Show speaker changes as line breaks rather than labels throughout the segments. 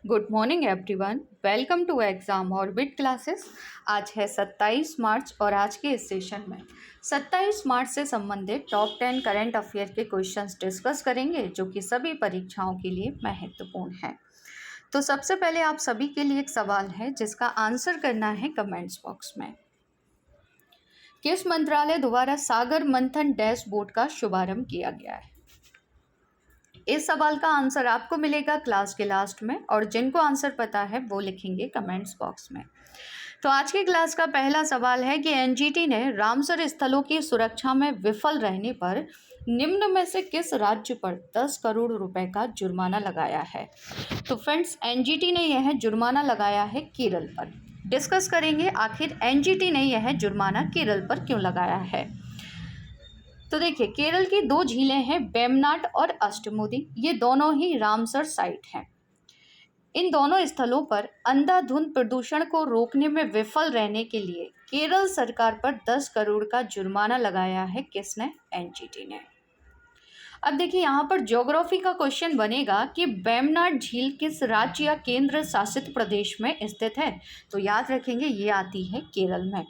Good morning everyone, welcome to exam orbit classes. आज है 27 मार्च और आज के इस सेशन में 27 मार्च से संबंधित टॉप 10 करंट अफेयर के क्वेश्चंस डिस्कस करेंगे जो कि सभी परीक्षाओं के लिए महत्वपूर्ण है। तो सबसे पहले आप सभी के लिए एक सवाल है जिसका आंसर करना है कमेंट्स बॉक्स में। किस मंत्रालय द्वारा सागर मंथन डैशबोर्ड का शुभारंभ किया गया है? इस सवाल का आंसर आपको मिलेगा क्लास के लास्ट में और जिनको आंसर पता है वो लिखेंगे कमेंट्स बॉक्स में। तो आज की क्लास का पहला सवाल है कि एनजीटी ने रामसर स्थलों की सुरक्षा में विफल रहने पर निम्न में से किस राज्य पर 10 करोड़ रुपए का जुर्माना लगाया है? तो फ्रेंड्स, एनजीटी ने यह जुर्माना लगाया है केरल पर। डिस्कस करेंगे आखिर एनजीटी ने यह जुर्माना केरल पर क्यों लगाया है। तो देखिए, केरल की दो झीलें हैं, वेम्बनाड और अष्टमुदी। ये दोनों ही रामसर साइट हैं। इन दोनों स्थलों पर अंधाधुंध प्रदूषण को रोकने में विफल रहने के लिए केरल सरकार पर 10 करोड़ का जुर्माना लगाया है। किसने? एनजीटी ने। अब देखिए, यहाँ पर ज्योग्राफी का क्वेश्चन बनेगा कि वेम्बनाड झील किस राज्य या केंद्र शासित प्रदेश में स्थित है? तो याद रखेंगे ये आती है केरल में।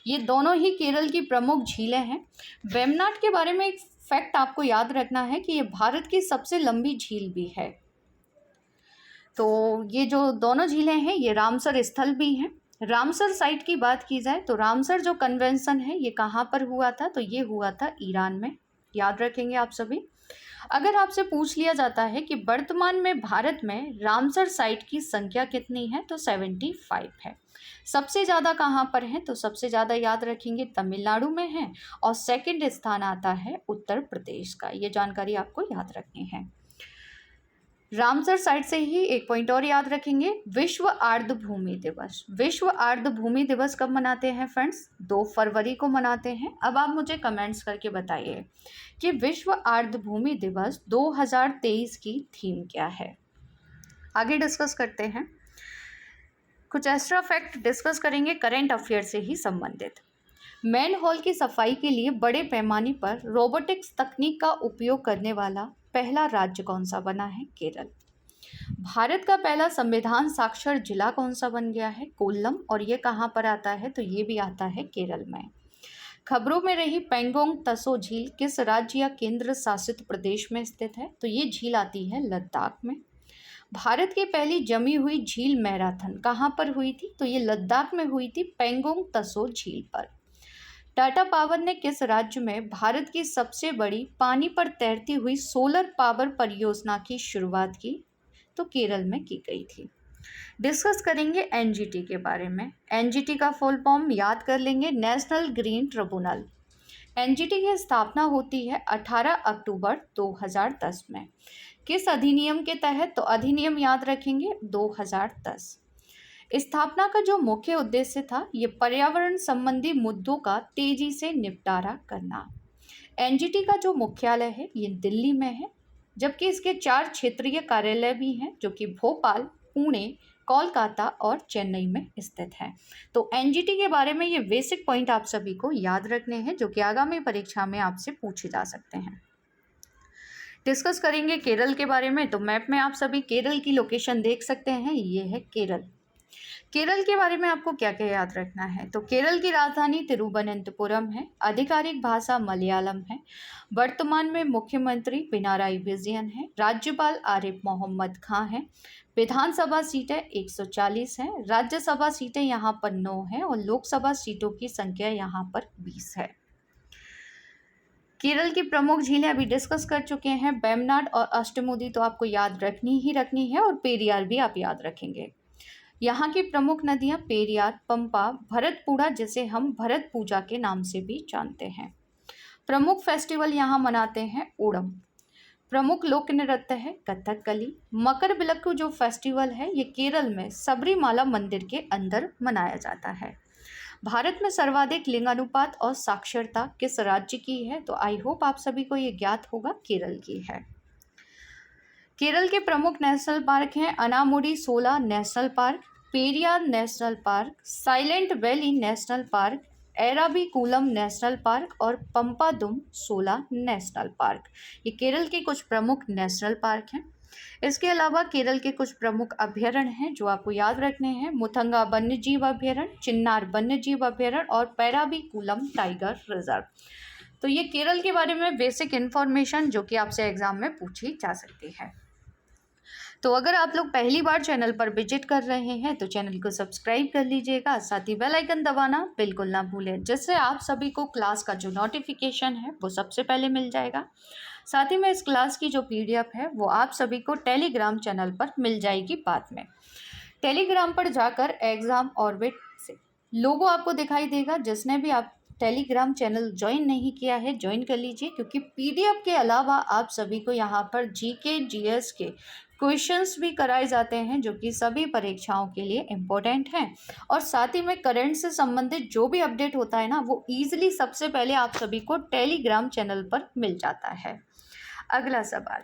ये दोनों ही केरल की प्रमुख झीलें हैं। वेम्बनाड के बारे में एक फैक्ट आपको याद रखना है कि ये भारत की सबसे लंबी झील भी है। तो ये जो दोनों झीलें हैं ये रामसर स्थल भी हैं। रामसर साइट की बात की जाए तो रामसर जो कन्वेंशन है ये कहाँ पर हुआ था? तो ये हुआ था ईरान में। याद रखेंगे आप सभी। अगर आपसे पूछ लिया जाता है कि वर्तमान में भारत में रामसर साइट की संख्या कितनी है? तो 75 है। सबसे ज़्यादा कहाँ पर है? तो सबसे ज़्यादा याद रखेंगे तमिलनाडु में है और सेकंड स्थान आता है उत्तर प्रदेश का। ये जानकारी आपको याद रखनी है। रामसर साइट से ही एक पॉइंट और याद रखेंगे, विश्व आर्द्रभूमि दिवस। विश्व आर्द्रभूमि दिवस कब मनाते हैं फ्रेंड्स? 2 फरवरी को मनाते हैं। अब आप मुझे कमेंट्स करके बताइए कि विश्व आर्द्रभूमि दिवस 2023 की थीम क्या है। आगे डिस्कस करते हैं। कुछ एक्स्ट्रा फैक्ट डिस्कस करेंगे करंट अफेयर से ही संबंधित। मैन होल की सफाई के लिए बड़े पैमाने पर रोबोटिक्स तकनीक का उपयोग करने वाला पहला राज्य कौन सा बना है? केरल। भारत का पहला संविधान साक्षर जिला कौन सा बन गया है? कोल्लम। और ये कहाँ पर आता है? तो ये भी आता है केरल में। खबरों में रही पेंगोंग तसो झील किस राज्य या केंद्र शासित प्रदेश में स्थित है? तो ये झील आती है लद्दाख में। भारत की पहली जमी हुई झील मैराथन कहाँ पर हुई थी? तो ये लद्दाख में हुई थी, पेंगोंग तसो झील पर। टाटा पावर ने किस राज्य में भारत की सबसे बड़ी पानी पर तैरती हुई सोलर पावर परियोजना की शुरुआत की? तो केरल में की गई थी। डिस्कस करेंगे एनजीटी के बारे में। एनजीटी का फुल फॉर्म याद कर लेंगे, नेशनल ग्रीन ट्रिब्यूनल। एनजीटी की स्थापना होती है 18 अक्टूबर 2010 में। किस अधिनियम के तहत? तो अधिनियम याद रखेंगे 2010। स्थापना का जो मुख्य उद्देश्य था ये पर्यावरण संबंधी मुद्दों का तेजी से निपटारा करना। एनजीटी का जो मुख्यालय है ये दिल्ली में है, जबकि इसके 4 क्षेत्रीय कार्यालय भी हैं जो कि भोपाल, पुणे, कोलकाता और चेन्नई में स्थित हैं। तो एनजीटी के बारे में ये बेसिक पॉइंट आप सभी को याद रखने हैं जो कि आगामी परीक्षा में आपसे पूछे जा सकते हैं। डिस्कस करेंगे केरल के बारे में। तो मैप में आप सभी केरल की लोकेशन देख सकते हैं, ये है केरल। केरल के बारे में आपको क्या क्या याद रखना है? तो केरल की राजधानी तिरुवनंतपुरम है, आधिकारिक भाषा मलयालम है, वर्तमान में मुख्यमंत्री पिनाराई विजयन है, राज्यपाल आरिफ मोहम्मद खान है, विधानसभा सीटें 140 हैं, राज्यसभा सीटें यहाँ पर 9 हैं और लोकसभा सीटों की संख्या यहाँ पर 20 है। केरल की प्रमुख झीलें अभी डिस्कस कर चुके हैं, वेम्बनाड और अष्टमुदी तो आपको याद रखनी है और पेरियार भी आप याद रखेंगे। यहाँ की प्रमुख नदियाँ पेरियार, पंपा, भरतपुड़ा जिसे हम भरत पूजा के नाम से भी जानते हैं। प्रमुख फेस्टिवल यहाँ मनाते हैं ओणम। प्रमुख लोक नृत्य है कथकली। मकरविलक्कू जो फेस्टिवल है ये केरल में सबरीमाला मंदिर के अंदर मनाया जाता है। भारत में सर्वाधिक लिंगानुपात और साक्षरता किस राज्य की है? तो आई होप आप सभी को ये ज्ञात होगा, केरल की है। केरल के प्रमुख नेशनल पार्क हैं अनामुडी सोला national park, Periyar national park, silent valley national park, Eravikulam national park और पंपादुम सोला नेशनल पार्क। ये केरल के कुछ प्रमुख नेशनल पार्क हैं। इसके अलावा केरल के कुछ प्रमुख अभयारण्य हैं जो आपको याद रखने हैं। मुथंगा वन्यजीव अभयारण्य, चिन्नार वन्यजीव अभयारण्य और पैराबीकुलम टाइगर रिजर्व। तो ये केरल के बारे में बेसिक इन्फॉर्मेशन जो कि आपसे एग्जाम में पूछी जा सकती है। तो अगर आप लोग पहली बार चैनल पर विजिट कर रहे हैं तो चैनल को सब्सक्राइब कर लीजिएगा, साथ ही बेल आइकन दबाना बिल्कुल ना भूलें, जिससे आप सभी को क्लास का जो नोटिफिकेशन है वो सबसे पहले मिल जाएगा। साथ ही में इस क्लास की जो PDF है वो आप सभी को टेलीग्राम चैनल पर मिल जाएगी बाद में। टेलीग्राम पर जाकर एग्जाम ऑर्बिट से लोगो आपको दिखाई देगा। जिसने भी आप टेलीग्राम चैनल ज्वाइन नहीं किया है ज्वाइन कर लीजिए, क्योंकि PDF के अलावा आप सभी को यहाँ पर GK GS के क्वेश्चंस भी कराए जाते हैं जो कि सभी परीक्षाओं के लिए इम्पोर्टेंट हैं। और साथ ही में करंट से संबंधित जो भी अपडेट होता है ना वो ईजिली सबसे पहले आप सभी को टेलीग्राम चैनल पर मिल जाता है। अगला सवाल,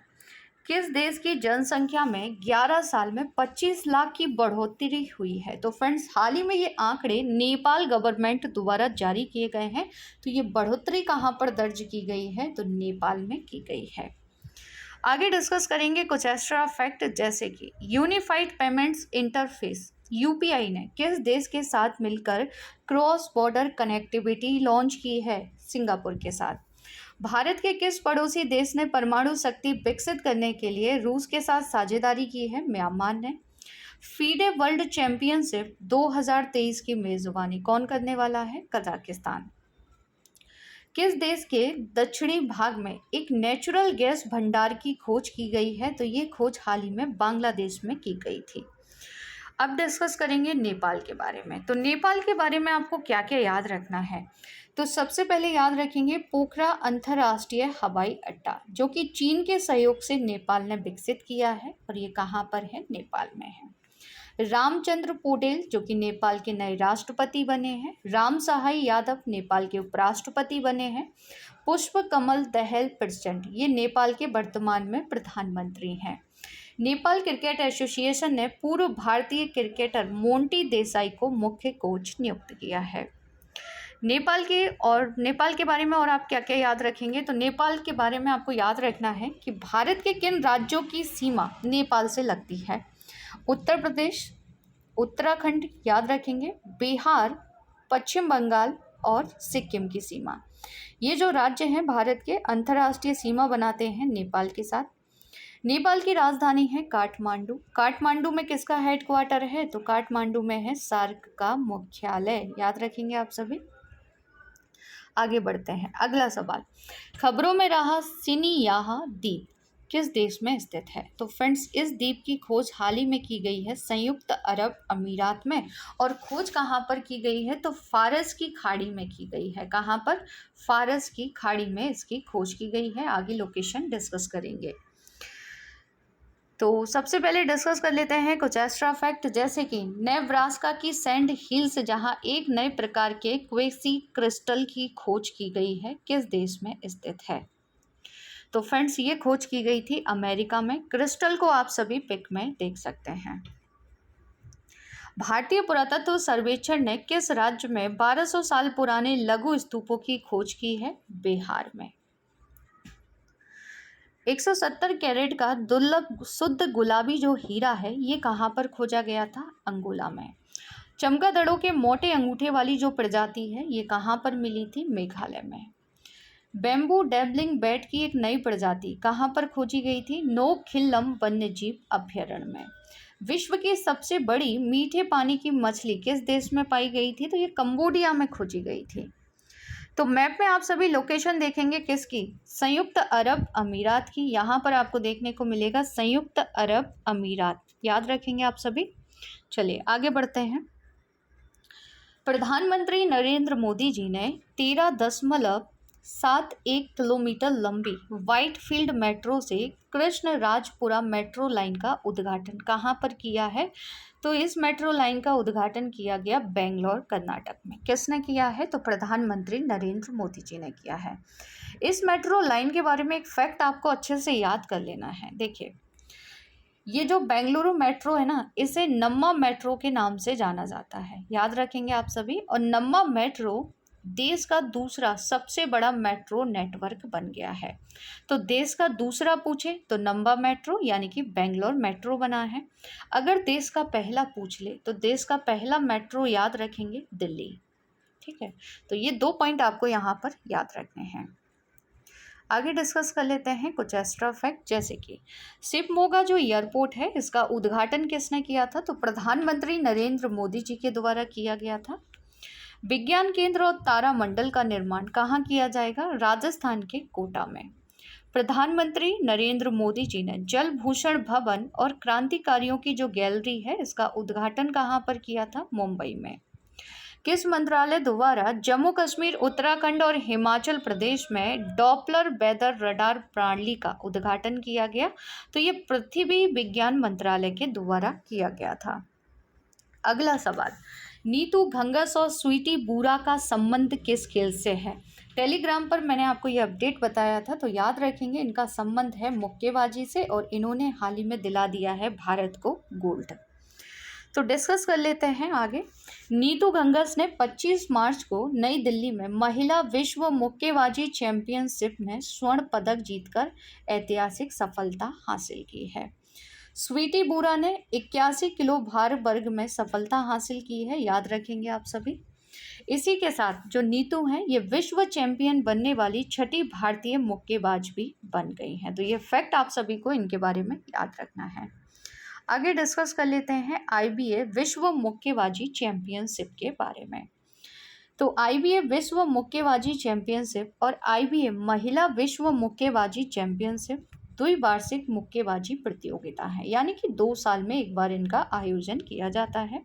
किस देश की जनसंख्या में 11 साल में 25 लाख की बढ़ोतरी हुई है? तो फ्रेंड्स, हाल ही में ये आंकड़े नेपाल गवर्नमेंट द्वारा जारी किए गए हैं। तो ये बढ़ोतरी कहाँ पर दर्ज की गई है? तो नेपाल में की गई है। आगे डिस्कस करेंगे कुछ एक्स्ट्रा फैक्ट, जैसे कि यूनिफाइड पेमेंट्स इंटरफेस UPI ने किस देश के साथ मिलकर क्रॉस बॉर्डर कनेक्टिविटी लॉन्च की है? सिंगापुर के साथ। भारत के किस पड़ोसी देश ने परमाणु शक्ति विकसित करने के लिए रूस के साथ साझेदारी की है? म्यांमार ने। फीडे वर्ल्ड चैंपियनशिप 2023 की मेजबानी कौन करने वाला है? कजाकिस्तान। किस देश के दक्षिणी भाग में एक नेचुरल गैस भंडार की खोज की गई है? तो ये खोज हाल ही में बांग्लादेश में की गई थी। अब डिस्कस करेंगे नेपाल के बारे में। तो नेपाल के बारे में आपको क्या क्या याद रखना है? तो सबसे पहले याद रखेंगे पोखरा अंतर्राष्ट्रीय हवाई अड्डा, जो कि चीन के सहयोग से नेपाल ने विकसित किया है और ये कहाँ पर है? नेपाल में है। रामचंद्र पौडेल जो कि नेपाल के नए राष्ट्रपति बने हैं। राम सहाय यादव नेपाल के उपराष्ट्रपति बने हैं। पुष्प कमल दहल प्रचंड ये नेपाल के वर्तमान में प्रधानमंत्री हैं। नेपाल क्रिकेट एसोसिएशन ने पूर्व भारतीय क्रिकेटर मोंटी देसाई को मुख्य कोच नियुक्त किया है। नेपाल के बारे में और आप क्या क्या याद रखेंगे? तो नेपाल के बारे में आपको याद रखना है कि भारत के किन राज्यों की सीमा नेपाल से लगती है? उत्तर प्रदेश, उत्तराखंड याद रखेंगे, बिहार, पश्चिम बंगाल और सिक्किम की सीमा। ये जो राज्य हैं भारत के अंतर्राष्ट्रीय सीमा बनाते हैं नेपाल के साथ। नेपाल की राजधानी है काठमांडू। काठमांडू में किसका हेडक्वार्टर है? तो काठमांडू में है सार्क का मुख्यालय। याद रखेंगे आप सभी। आगे बढ़ते हैं। अगला सवाल, खबरों में रहा सिनियाहा द्वीप किस देश में स्थित है? तो फ्रेंड्स, इस द्वीप की खोज हाल ही में की गई है संयुक्त अरब अमीरात में। और खोज कहाँ पर की गई है? तो फारस की खाड़ी में की गई है। कहाँ पर? फारस की खाड़ी में इसकी खोज की गई है। आगे लोकेशन डिस्कस करेंगे। तो सबसे पहले डिस्कस कर लेते हैं कुछ एक्स्ट्रा फैक्ट, जैसे कि नेब्रास्का की सैंड हिल्स जहां एक नए प्रकार के क्वेसी क्रिस्टल की खोज की गई है, किस देश में स्थित है? तो फ्रेंड्स, ये खोज की गई थी अमेरिका में। क्रिस्टल को आप सभी पिक में देख सकते हैं। भारतीय पुरातत्व सर्वेक्षण ने किस राज्य में 1200 साल पुराने लघु स्तूपों की खोज की है? बिहार में। 170 कैरेट का दुर्लभ शुद्ध गुलाबी जो हीरा है ये कहाँ पर खोजा गया था? अंगोला में। चमगादड़ों के मोटे अंगूठे वाली जो प्रजाति है ये कहाँ पर मिली थी? मेघालय में। बैम्बू डैबलिंग बैट की एक नई प्रजाति कहाँ पर खोजी गई थी? नोखिल्लम वन्यजीव अभयारण्य में। विश्व की सबसे बड़ी मीठे पानी की मछली किस देश में पाई गई थी? तो ये कंबोडिया में खोजी गई थी। तो मैप में आप सभी लोकेशन देखेंगे किसकी? संयुक्त अरब अमीरात की। यहाँ पर आपको देखने को मिलेगा संयुक्त अरब अमीरात। याद रखेंगे आप सभी। चलिए आगे बढ़ते हैं। प्रधानमंत्री नरेंद्र मोदी जी ने 13.71 किलोमीटर लंबी व्हाइटफील्ड मेट्रो से कृष्णराजपुरा मेट्रो लाइन का उद्घाटन कहाँ पर किया है? तो इस मेट्रो लाइन का उद्घाटन किया गया बेंगलोर कर्नाटक में। किसने किया है? तो प्रधानमंत्री नरेंद्र मोदी जी ने किया है। इस मेट्रो लाइन के बारे में एक फैक्ट आपको अच्छे से याद कर लेना है। देखिए, ये जो बेंगलुरु मेट्रो है ना, इसे नम्मा मेट्रो के नाम से जाना जाता है। याद रखेंगे आप सभी। और नम्मा मेट्रो देश का दूसरा सबसे बड़ा मेट्रो नेटवर्क बन गया है। तो देश का दूसरा पूछे तो नंबा मेट्रो यानी कि बेंगलोर मेट्रो बना है। अगर देश का पहला पूछ ले तो देश का पहला मेट्रो याद रखेंगे दिल्ली। ठीक है, तो ये 2 पॉइंट आपको यहाँ पर याद रखने हैं। आगे डिस्कस कर लेते हैं कुछ एक्स्ट्रा फैक्ट, जैसे कि शिवमोगा जो एयरपोर्ट है इसका उद्घाटन किसने किया था? तो प्रधानमंत्री नरेंद्र मोदी जी के द्वारा किया गया था। विज्ञान केंद्र और तारामंडल का निर्माण कहाँ किया जाएगा? राजस्थान के कोटा में। प्रधानमंत्री नरेंद्र मोदी जी ने जल भूषण भवन और क्रांतिकारियों की जो गैलरी है इसका उद्घाटन कहाँ पर किया था? मुंबई में। किस मंत्रालय द्वारा जम्मू कश्मीर, उत्तराखंड और हिमाचल प्रदेश में डॉपलर वेदर रडार प्रणाली का उद्घाटन किया गया? तो ये पृथ्वी विज्ञान मंत्रालय के द्वारा किया गया था। अगला सवाल, नीतू घंगस और स्वीटी बूरा का संबंध किस खेल से है? टेलीग्राम पर मैंने आपको ये अपडेट बताया था, तो याद रखेंगे इनका संबंध है मुक्केबाजी से और इन्होंने हाल ही में दिला दिया है भारत को गोल्ड। तो डिस्कस कर लेते हैं आगे। नीतू घंगस ने 25 मार्च को नई दिल्ली में महिला विश्व मुक्केबाजी चैंपियनशिप में स्वर्ण पदक जीतकर ऐतिहासिक सफलता हासिल की है। स्वीटी बूरा ने 81 किलो भार वर्ग में सफलता हासिल की है, याद रखेंगे आप सभी। इसी के साथ जो नीतू हैं ये विश्व चैंपियन बनने वाली छठी भारतीय मुक्केबाज भी बन गई हैं। तो ये फैक्ट आप सभी को इनके बारे में याद रखना है। आगे डिस्कस कर लेते हैं IBA विश्व मुक्केबाजी चैंपियनशिप के बारे में। तो IBA विश्व मुक्केबाजी चैंपियनशिप और IBA महिला विश्व मुक्केबाजी चैंपियनशिप द्विवार्षिक मुक्केबाजी प्रतियोगिता है, यानी कि 2 साल में एक बार इनका आयोजन किया जाता है।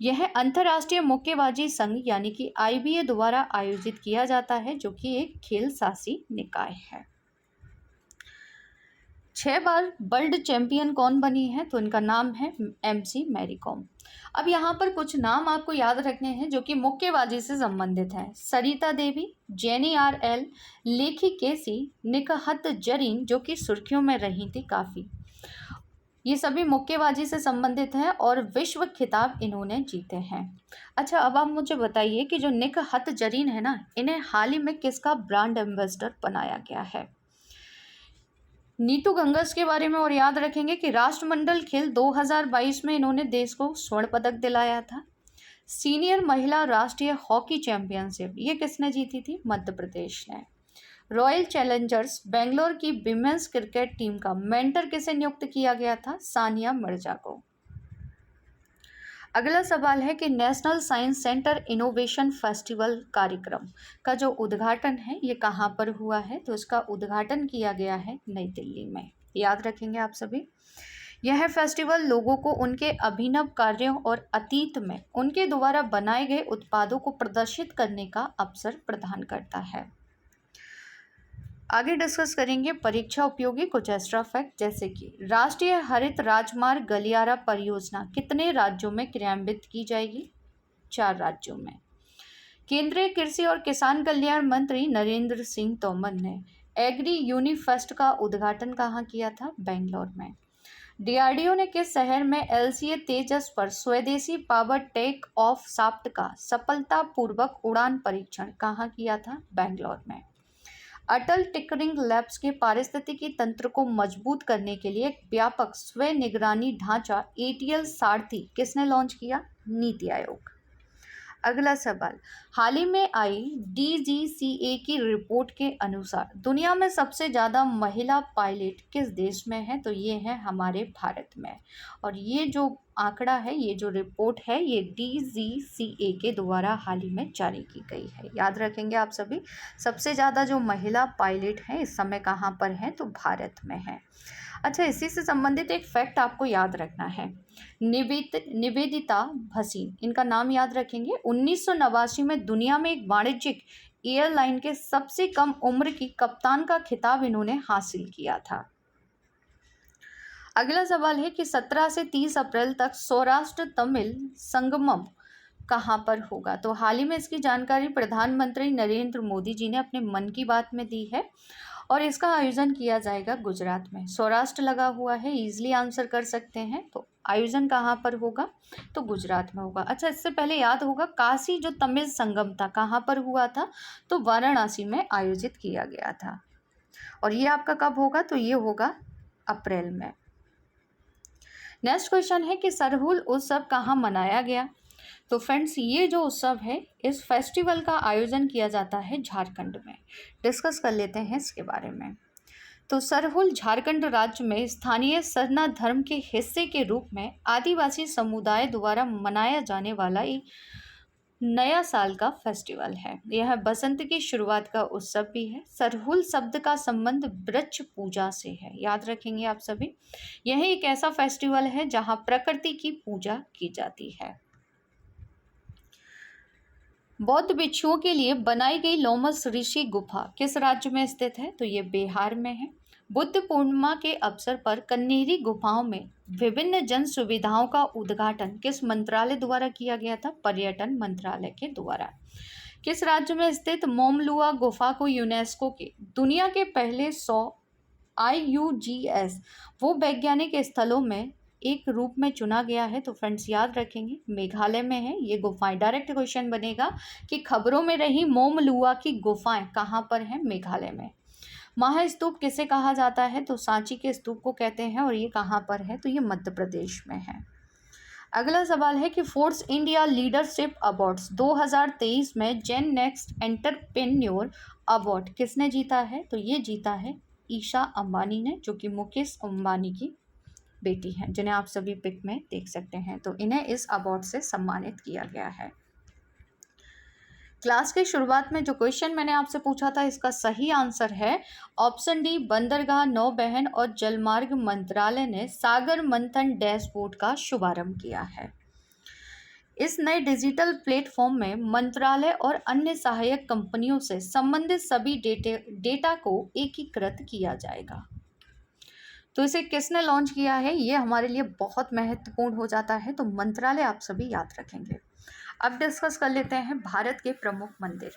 यह अंतर्राष्ट्रीय मुक्केबाजी संघ यानी कि IBA द्वारा आयोजित किया जाता है, जो कि एक खेल शासी निकाय है। 6 बार वर्ल्ड चैंपियन कौन बनी है? तो इनका नाम है MC मैरी कॉम। अब यहाँ पर कुछ नाम आपको याद रखने हैं जो कि मुक्केबाजी से संबंधित हैं। सरिता देवी, जेनी RL, लेखी केसी, निकहत जरीन जो कि सुर्खियों में रही थी काफ़ी, ये सभी मुक्केबाजी से संबंधित हैं और विश्व खिताब इन्होंने जीते हैं। अच्छा, अब आप मुझे बताइए कि जो निकहत जरीन है ना, इन्हें हाल ही में किसका ब्रांड एम्बेसडर बनाया गया है? नीतू घंगस के बारे में और याद रखेंगे कि राष्ट्रमंडल खेल 2022 में इन्होंने देश को स्वर्ण पदक दिलाया था। सीनियर महिला राष्ट्रीय हॉकी चैंपियनशिप ये किसने जीती थी? मध्य प्रदेश ने। रॉयल चैलेंजर्स बेंगलोर की विमेंस क्रिकेट टीम का मेंटर किसे नियुक्त किया गया था? सानिया मिर्जा को। अगला सवाल है कि national science centre innovation festival कार्यक्रम का जो उद्घाटन है ये कहाँ पर हुआ है? तो इसका उद्घाटन किया गया है नई दिल्ली में, याद रखेंगे आप सभी। यह फेस्टिवल लोगों को उनके अभिनव कार्यों और अतीत में उनके द्वारा बनाए गए उत्पादों को प्रदर्शित करने का अवसर प्रदान करता है। आगे डिस्कस करेंगे परीक्षा उपयोगी कुछ एक्स्ट्रा फैक्ट, जैसे कि राष्ट्रीय हरित राजमार्ग गलियारा परियोजना कितने राज्यों में क्रियान्वित की जाएगी? 4 राज्यों में। केंद्रीय कृषि और किसान कल्याण मंत्री नरेंद्र सिंह तोमर ने एग्री यूनिफेस्ट का उद्घाटन कहाँ किया था? बेंगलोर में। DRDO ने किस शहर में LCA तेजस पर स्वदेशी पावर टेक ऑफ शाफ्ट का सफलतापूर्वक उड़ान परीक्षण कहाँ किया था? बेंगलोर में। अटल टिंकरिंग लैब्स के पारिस्थितिकी तंत्र को मजबूत करने के लिए एक व्यापक स्व निगरानी ढांचा ATL सारथी किसने लॉन्च किया? नीति आयोग। अगला सवाल, हाल ही में आई DGCA की रिपोर्ट के अनुसार दुनिया में सबसे ज़्यादा महिला पायलट किस देश में है? तो ये है हमारे भारत में। और ये जो आंकड़ा है, ये जो रिपोर्ट है, ये DGCA के द्वारा हाल ही में जारी की गई है, याद रखेंगे आप सभी। सबसे ज़्यादा जो महिला पायलट हैं इस समय कहाँ पर हैं? तो भारत में है। अच्छा, इसी से संबंधित एक फैक्ट आपको याद रखना है। निवेदिता भसीन, इनका नाम याद रखेंगे। 1989 में दुनिया में एक वाणिज्यिक एयरलाइन के सबसे कम उम्र की कप्तान का खिताब इन्होंने हासिल किया था। अगला सवाल है कि 17 से 30 अप्रैल तक सौराष्ट्र तमिल संगमम कहाँ पर होगा? तो हाल ही में इसकी जानकारी प्रधानमंत्री नरेंद्र मोदी जी ने अपने मन की बात में दी है और इसका आयोजन किया जाएगा गुजरात में। सौराष्ट्र लगा हुआ है, इजीली आंसर कर सकते हैं, तो आयोजन कहाँ पर होगा? तो गुजरात में होगा। अच्छा, इससे पहले याद होगा काशी जो तमिल संगम था कहाँ पर हुआ था? तो वाराणसी में आयोजित किया गया था। और ये आपका कब होगा? तो ये होगा अप्रैल में। नेक्स्ट क्वेश्चन है कि सरहुल उत्सव कहाँ मनाया गया? तो फ्रेंड्स, ये जो उत्सव है, इस फेस्टिवल का आयोजन किया जाता है झारखंड में। डिस्कस कर लेते हैं इसके बारे में। तो सरहुल झारखंड राज्य में स्थानीय सरना धर्म के हिस्से के रूप में आदिवासी समुदाय द्वारा मनाया जाने वाला एक नया साल का फेस्टिवल है। यह बसंत की शुरुआत का उत्सव भी है। सरहुल शब्द का संबंध वृक्ष पूजा से है, याद रखेंगे आप सभी। यह एक ऐसा फेस्टिवल है जहां प्रकृति की पूजा की जाती है। बौद्ध भिक्षुओं के लिए बनाई गई लोमस ऋषि गुफा किस राज्य में स्थित है? तो ये बिहार में है। बुद्ध पूर्णिमा के अवसर पर कन्हेरी गुफाओं में विभिन्न जन सुविधाओं का उद्घाटन किस मंत्रालय द्वारा किया गया था? पर्यटन मंत्रालय के द्वारा। किस राज्य में स्थित मोमलुआ गुफा को यूनेस्को के दुनिया के पहले 100 IUGS वो वैज्ञानिक स्थलों में एक रूप में चुना गया है? तो फ्रेंड्स, याद रखेंगे मेघालय में है ये गुफाएं। डायरेक्ट क्वेश्चन बनेगा कि खबरों में रही मोमलुआ की गुफाएं कहाँ पर हैं? मेघालय में। महास्तूप किसे कहा जाता है? तो सांची के स्तूप को कहते हैं। और ये कहाँ पर है? तो ये मध्य प्रदेश में है। अगला सवाल है कि फोर्ब्स इंडिया लीडरशिप अवार्ड्स 2023 में जेन नेक्स्ट एंटरप्रेन्योर अवार्ड किसने जीता है? तो ये जीता है ईशा अंबानी ने, जो कि मुकेश अंबानी की बेटी हैं, जिन्हें आप सभी पिक में देख सकते हैं। तो इन्हें इस अवार्ड से सम्मानित किया गया है। क्लास की शुरुआत में जो क्वेश्चन मैंने आपसे पूछा था, इसका सही आंसर है ऑप्शन डी। बंदरगाह, नौवहन और जलमार्ग मंत्रालय ने सागर मंथन डैशबोर्ड का शुभारंभ किया है। इस नए डिजिटल प्लेटफॉर्म में मंत्रालय और अन्य सहायक कंपनियों से संबंधित सभी डेटा को एकीकृत किया जाएगा। तो इसे किसने लॉन्च किया है? ये हमारे लिए बहुत महत्वपूर्ण हो जाता है, तो मंत्रालय आप सभी याद रखेंगे। अब डिस्कस कर लेते हैं भारत के प्रमुख मंदिर।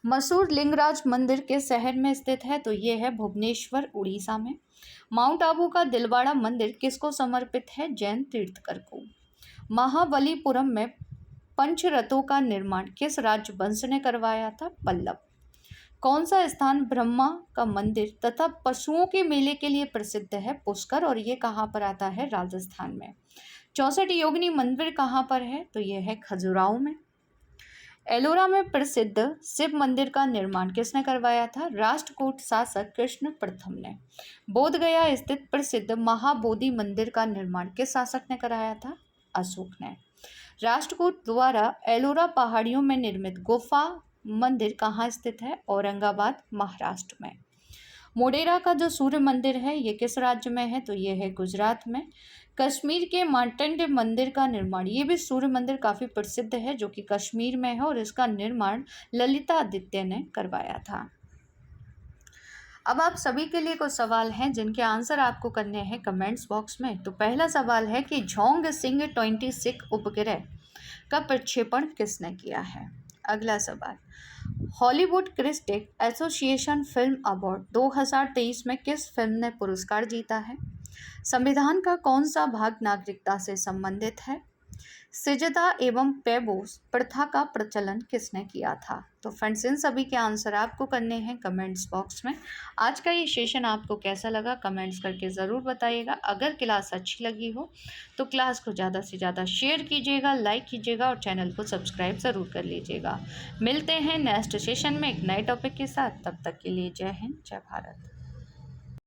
मशहूर लिंगराज मंदिर किस शहर में स्थित है? तो ये है भुवनेश्वर, उड़ीसा में। माउंट आबू का दिलवाड़ा मंदिर किसको समर्पित है? जैन तीर्थकर को। महाबलीपुरम में पंचरथों का निर्माण किस राजवंश ने करवाया था? पल्लव। कौन सा स्थान ब्रह्मा का मंदिर तथा पशुओं के मेले के लिए प्रसिद्ध है? पुष्कर। और ये कहाँ पर आता है? राजस्थान में। 64 योगिनी मंदिर कहाँ पर है? तो ये है खजुराहो में। एलोरा में प्रसिद्ध शिव मंदिर का निर्माण किसने करवाया था? राष्ट्रकूट शासक कृष्ण प्रथम ने। बोधगया स्थित प्रसिद्ध महाबोधि मंदिर का निर्माण किस शासक ने कराया था? अशोक ने। राष्ट्रकूट द्वारा एलोरा पहाड़ियों में निर्मित गुफा मंदिर कहाँ स्थित है? औरंगाबाद, महाराष्ट्र में। मोडेरा का जो सूर्य मंदिर है ये किस राज्य में है? तो ये है गुजरात में। कश्मीर के मार्कंडे मंदिर का निर्माण, ये भी सूर्य मंदिर काफ़ी प्रसिद्ध है, जो कि कश्मीर में है, और इसका निर्माण ललिता आदित्य ने करवाया था। अब आप सभी के लिए कुछ सवाल हैं जिनके आंसर आपको करने हैं कमेंट्स बॉक्स में। तो पहला सवाल है कि झोंग सिंह 26 उपग्रह का प्रक्षेपण किसने किया है? अगला सवाल, Hollywood critic association film award 2023 में किस फिल्म ने पुरस्कार जीता है? संविधान का कौन सा भाग नागरिकता से संबंधित है? सिजदा एवं पैबोस प्रथा का प्रचलन किसने किया था? तो फ्रेंड्स, इन सभी के आंसर आपको करने हैं कमेंट्स बॉक्स में। आज का ये सेशन आपको कैसा लगा कमेंट्स करके ज़रूर बताइएगा। अगर क्लास अच्छी लगी हो तो क्लास को ज़्यादा से ज़्यादा शेयर कीजिएगा, लाइक कीजिएगा और चैनल को सब्सक्राइब ज़रूर कर लीजिएगा। मिलते हैं नेक्स्ट सेशन में एक नए टॉपिक के साथ। तब तक के लिए जय हिंद, जय भारत।